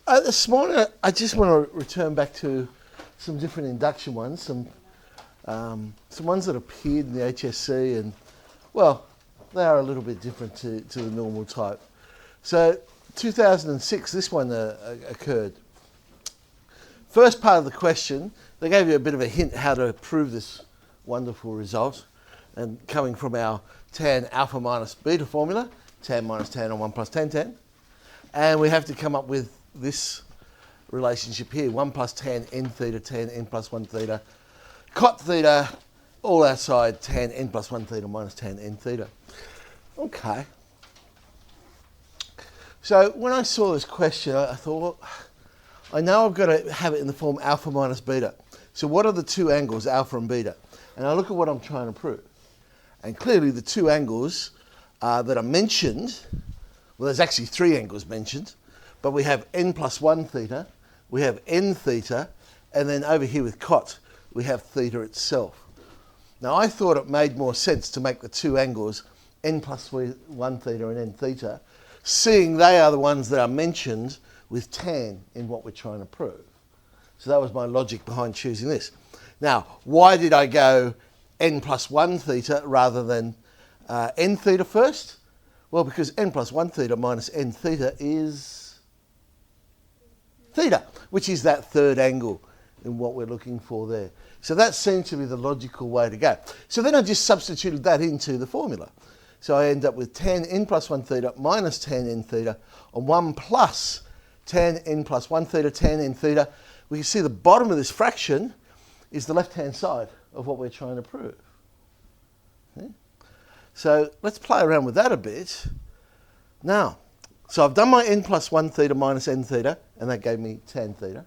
This morning, I just want to return back to some different induction ones, some ones that appeared in the HSC, and well, they are a little bit different to the normal type. So, 2006, this one occurred. First part of the question, they gave you a bit of a hint how to prove this wonderful result, and coming from our tan alpha minus beta formula, tan minus tan on 1 plus tan tan, and we have to come up with this relationship here, 1 plus tan n theta, tan n plus 1 theta, cot theta, all outside tan n plus 1 theta minus tan n theta. Okay. So when I saw this question, I thought, well, I know I've got to have it in the form alpha minus beta. So what are the two angles, alpha and beta? And I look at what I'm trying to prove. And clearly the two angles that are mentioned, well, there's actually three angles mentioned, but we have n plus 1 theta, we have n theta, and then over here with cot, we have theta itself. Now I thought it made more sense to make the two angles n plus 1 theta and n theta, seeing they are the ones that are mentioned with tan in what we're trying to prove. So that was my logic behind choosing this. Now, why did I go n plus 1 theta rather than n theta first? Well, because n plus 1 theta minus n theta is theta, which is that third angle in what we're looking for there. So that seemed to be the logical way to go. So then I just substituted that into the formula. So I end up with tan n plus 1 theta minus tan n theta on 1 plus tan n plus 1 theta tan n theta. We can see the bottom of this fraction is the left-hand side of what we're trying to prove. Okay? So let's play around with that a bit. Now, so I've done my n plus 1 theta minus n theta, and that gave me tan theta.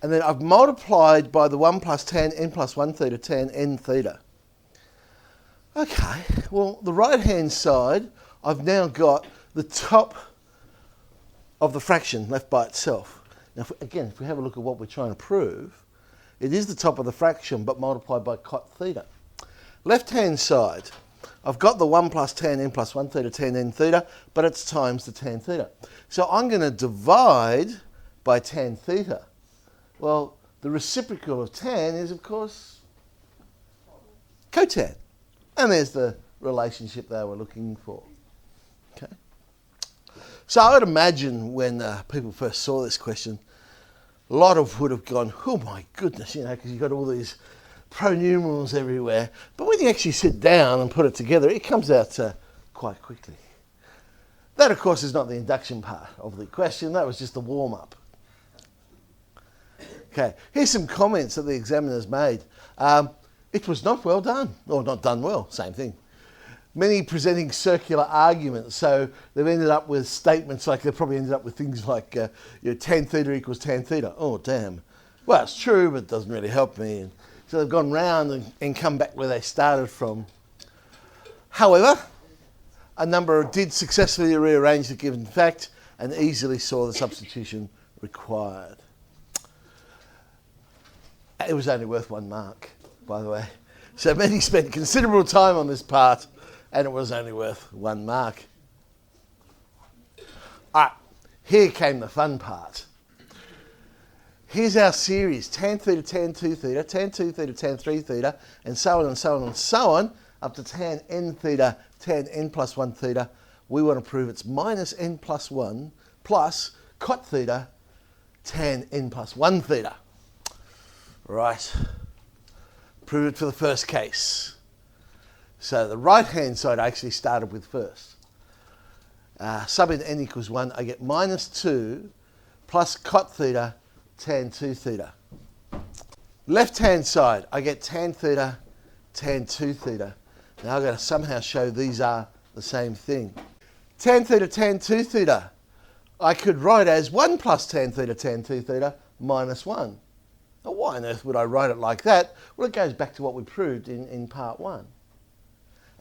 And then I've multiplied by the 1 plus tan n plus 1 theta tan n theta. Okay, well, the right-hand side, I've now got the top of the fraction left by itself. Now, if we have a look at what we're trying to prove, it is the top of the fraction, but multiplied by cot theta. Left-hand side, I've got the 1 plus tan n plus 1 theta tan n theta, but it's times the tan theta. So I'm going to divide by tan theta. Well, the reciprocal of tan is, of course, cotan. And there's the relationship they were looking for. Okay. So I would imagine when people first saw this question, a lot of would have gone, oh my goodness, because you've got all these pronumerals everywhere. But when you actually sit down and put it together, it comes out quite quickly. That, of course, is not the induction part of the question. That was just the warm-up. Okay, here's some comments that the examiners made. It was not well done, or not done well, same thing. Many presenting circular arguments, so they've ended up with statements like, they probably ended up with things like, tan theta equals tan theta. Oh, damn. Well, it's true, but it doesn't really help me. And so they've gone round and come back where they started from. However, a number did successfully rearrange the given fact and easily saw the substitution required. It was only worth 1 mark, by the way. So many spent considerable time on this part, and it was only worth 1 mark. All right, here came the fun part. Here's our series, tan theta, tan 2 theta, tan 2 theta, tan 3 theta, and so on and so on and so on, up to tan n theta, tan n plus 1 theta. We want to prove it's minus n plus 1 plus cot theta, tan n plus 1 theta. Right, prove it for the first case. So the right-hand side I actually started with first. Sub in n equals 1, I get minus 2 plus cot theta, tan 2 theta. Left-hand side, I get tan theta, tan 2 theta. Now I've got to somehow show these are the same thing. Tan theta, tan 2 theta, I could write as 1 plus tan theta, tan 2 theta minus 1. Now, why on earth would I write it like that? Well, it goes back to what we proved in part 1.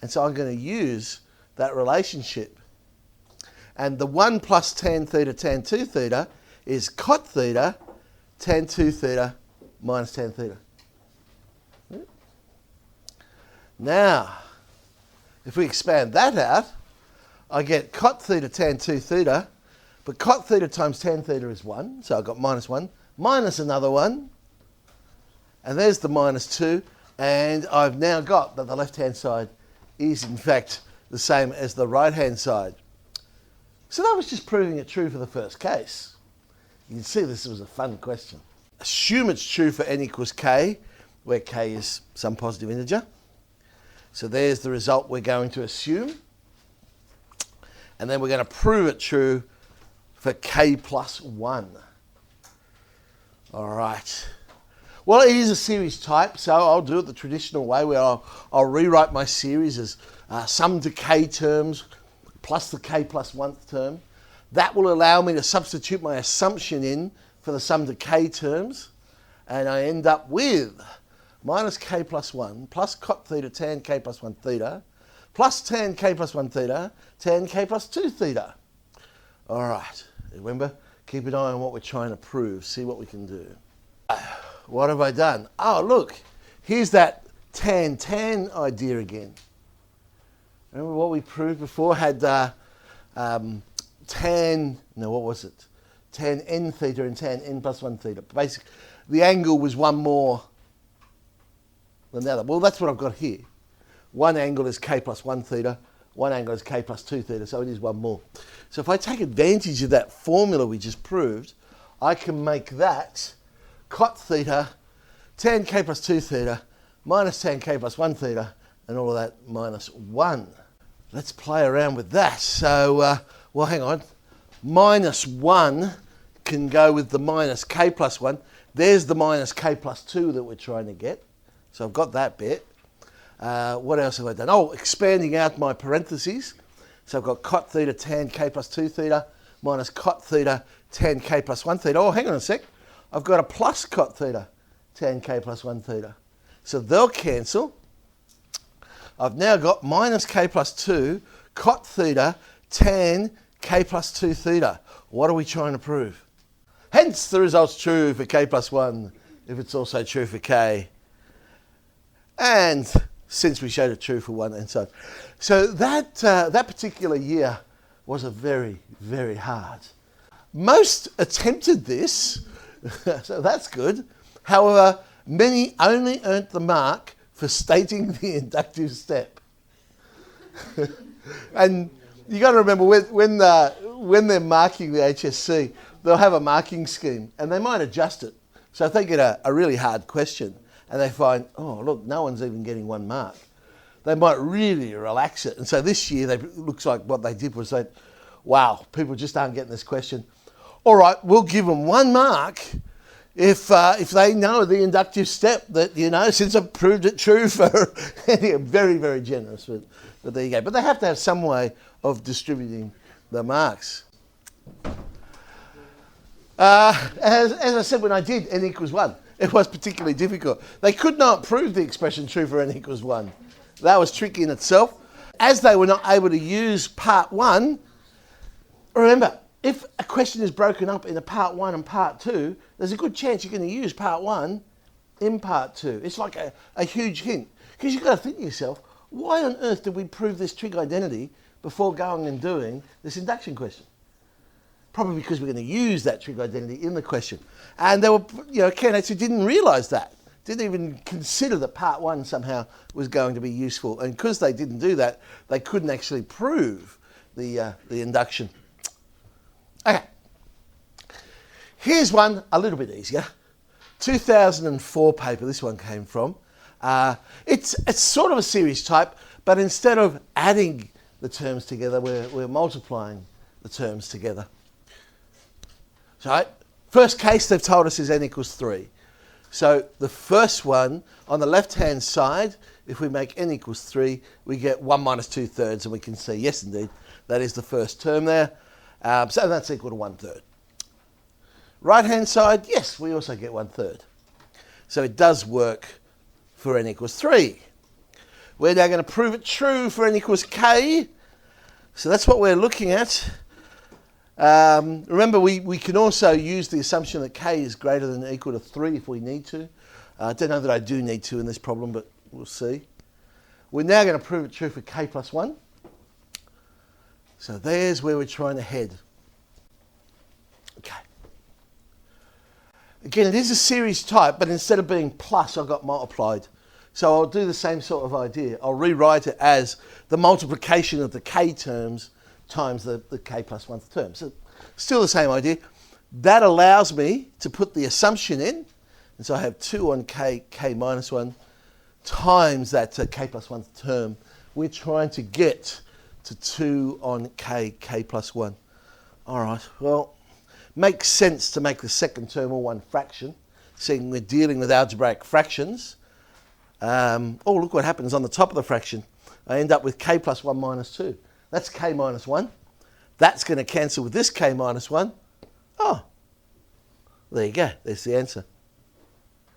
And so I'm going to use that relationship. And the 1 plus tan theta, tan 2 theta is cot theta, tan 2 theta minus tan theta. Now, if we expand that out, I get cot theta tan 2 theta, But cot theta times tan theta is 1, so I've got minus 1, minus another 1, and there's the minus 2, and I've now got that the left-hand side is in fact the same as the right-hand side. So that was just proving it true for the first case. You can see this was a fun question. Assume it's true for n equals k, where k is some positive integer. So there's the result we're going to assume. And then we're going to prove it true for k plus 1. All right. Well, it is a series type, so I'll do it the traditional way, where I'll rewrite my series as sum to k terms plus the k plus 1th term. That will allow me to substitute my assumption in for the sum to k terms, and I end up with minus k plus 1 plus cot theta tan k plus 1 theta plus tan k plus 1 theta tan k plus 2 theta. All right, remember, keep an eye on what we're trying to prove, see what we can do. What have I done? Oh, look, here's that tan idea again. Remember what we proved before? Had tan n theta and tan n plus 1 theta. Basically, the angle was one more than the other. Well, that's what I've got here. One angle is k plus 1 theta, one angle is k plus 2 theta, so it is one more. So if I take advantage of that formula we just proved, I can make that cot theta tan k plus 2 theta minus tan k plus 1 theta, and all of that minus 1. Let's play around with that. So, well, hang on. Minus 1 can go with the minus k plus 1. There's the minus k plus 2 that we're trying to get. So I've got that bit. What else have I done? Oh, expanding out my parentheses. So I've got cot theta tan k plus 2 theta minus cot theta tan k plus 1 theta. Oh, hang on a sec. I've got a plus cot theta tan k plus 1 theta. So they'll cancel. I've now got minus k plus 2 cot theta tan k plus 2 theta. What are we trying to prove? Hence the result's true for k plus 1 if it's also true for k. And since we showed it true for 1 and so on. So that particular year was a very, very hard. Most attempted this, so that's good. However, many only earned the mark for stating the inductive step. And you got to remember, when they're marking the HSC, they'll have a marking scheme, and they might adjust it. So if they get a really hard question, and they find, oh, look, no one's even getting 1 mark, they might really relax it. And so this year, it looks like what they did was say, wow, people just aren't getting this question. All right, we'll give them 1 mark if they know the inductive step that, since I've proved it true for very, very generous, but there you go. But they have to have some way of distributing the marks. As I said, when I did n equals 1, it was particularly difficult. They could not prove the expression true for n equals 1. That was tricky in itself. As they were not able to use part 1, remember, if a question is broken up into part 1 and part 2, there's a good chance you're going to use part 1 in part 2. It's like a huge hint. Because you've got to think to yourself, why on earth did we prove this trig identity before going and doing this induction question? Probably because we're going to use that trig identity in the question. And there were candidates who didn't realise that, didn't even consider that part 1 somehow was going to be useful. And because they didn't do that, they couldn't actually prove the induction. Okay, here's one a little bit easier. 2004 paper, this one came from. It's sort of a series type, but instead of adding the terms together, we're multiplying the terms together. So, first case they've told us is n equals 3. So the first one, on the left-hand side, if we make n equals 3, we get 1 minus 2/3, and we can see, yes, indeed, that is the first term there. So that's equal to 1/3. Right-hand side, yes, we also get 1/3. So it does work for n equals 3. We're now going to prove it true for n equals k. So that's what we're looking at. Remember, we can also use the assumption that k is greater than or equal to 3 if we need to. I don't know that I do need to in this problem, but we'll see. We're now going to prove it true for k plus 1. So there's where we're trying to head. Again, it is a series type, but instead of being plus, I got multiplied. So I'll do the same sort of idea. I'll rewrite it as the multiplication of the k terms times the k plus 1th term. So still the same idea. That allows me to put the assumption in. And so I have 2 on k minus 1 times that k plus 1th term. We're trying to get to 2 on k plus 1. All right, well, makes sense to make the second term all one fraction, seeing we're dealing with algebraic fractions. Oh, look what happens on the top of the fraction. I end up with k plus 1 minus 2. That's k minus 1. That's going to cancel with this k minus 1. Oh, there you go. There's the answer.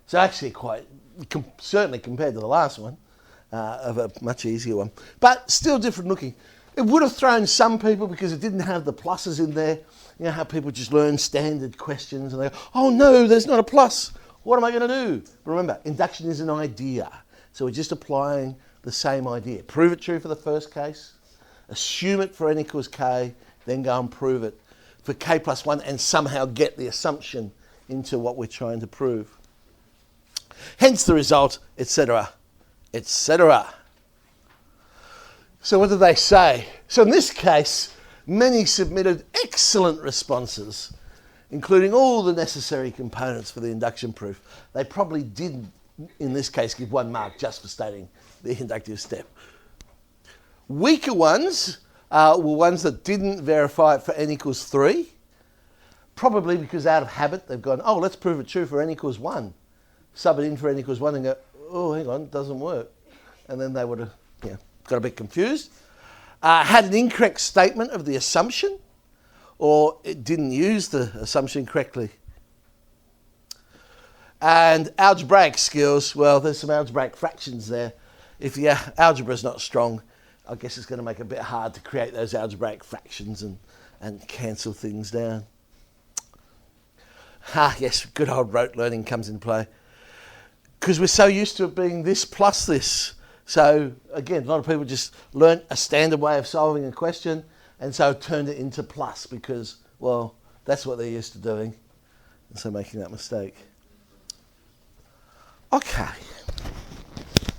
So actually quite, certainly compared to the last one, of a much easier one. But still different looking. It would have thrown some people because it didn't have the pluses in there. You know how people just learn standard questions and they go, oh no, there's not a plus. What am I going to do? But remember, induction is an idea. So we're just applying the same idea. Prove it true for the first case. Assume it for n equals k. Then go and prove it for k plus 1 and somehow get the assumption into what we're trying to prove. Hence the result, etc., etc. So what do they say? So in this case, many submitted excellent responses, including all the necessary components for the induction proof. They probably did, in this case, give 1 mark just for stating the inductive step. Weaker ones were ones that didn't verify it for n equals 3, probably because out of habit they've gone, oh, let's prove it true for n equals 1. Sub it in for n equals 1 and go, oh, hang on, it doesn't work. And then they would have got a bit confused. Had an incorrect statement of the assumption, or it didn't use the assumption correctly. And algebraic skills, well, there's some algebraic fractions there. If your algebra is not strong, I guess it's going to make it a bit hard to create those algebraic fractions and cancel things down. Yes, good old rote learning comes into play. Because we're so used to it being this plus this. So, again, a lot of people just learnt a standard way of solving a question and so turned it into plus because, well, that's what they're used to doing. And so making that mistake. Okay.